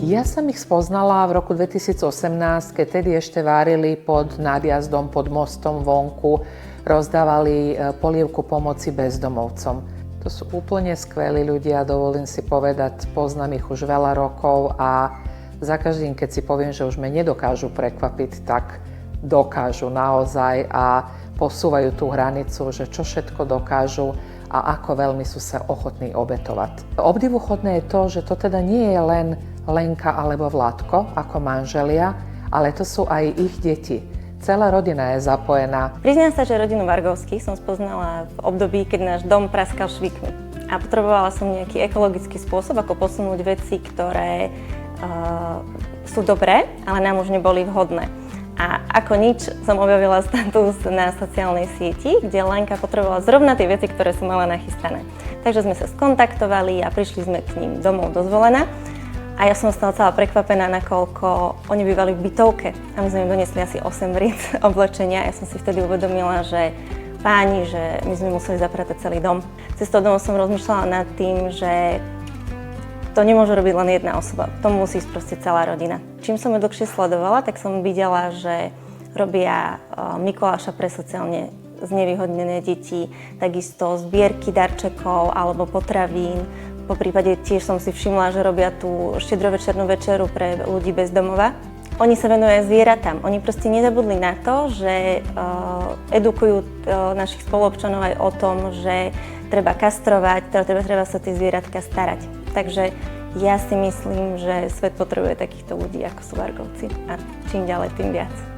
Ja som ich spoznala v roku 2018, keď tedy ešte várili pod nadjazdom, pod mostom vonku, rozdávali polievku pomoci bezdomovcom. To sú úplne skvelí ľudia, dovolím si povedať, poznám ich už veľa rokov a za každým, keď si poviem, že už ma nedokážu prekvapiť, tak dokážu naozaj a posúvajú tú hranicu, že čo všetko dokážu a ako veľmi sú sa ochotní obetovať. Obdivuhodné je to, že to teda nie je len Lenka alebo Vladko ako manželia, ale to sú aj ich deti. Celá rodina je zapojená. Priznám sa, že rodinu Vargovských som spoznala v období, keď náš dom praskal švikmi. A potrebovala som nejaký ekologický spôsob, ako posunúť veci, ktoré sú dobré, ale nám už neboli vhodné. A ako nič som objavila status na sociálnej sieti, kde Lenka potrebovala zrovna tie veci, ktoré som mala nachystané. Takže sme sa skontaktovali a prišli sme k ním domov do Zvolena. A ja som stala celá prekvapená, nakoľko oni bývali v bytovke. A my sme im donesli asi 8 rít oblečenia. Ja som si vtedy uvedomila, že páni, že my sme museli zapratať celý dom. Cestou domov som rozmýšľala nad tým, že to nemôže robiť len jedna osoba. To musí ísť proste celá rodina. Čím som ju dlhšie sledovala, tak som videla, že robia Mikuláša pre sociálne znevýhodnené deti, takisto zbierky darčekov alebo potravín. Po prípade tiež som si všimla, že robia tú štedrovečernú večeru pre ľudí bez domova. Oni sa venujú aj zvieratám. Oni proste nezabudli na to, že edukujú našich spoluobčanov aj o tom, že treba kastrovať, treba sa o tie zvieratka starať. Takže ja si myslím, že svet potrebuje takýchto ľudí, ako sú Vargovci. A čím ďalej, tým viac.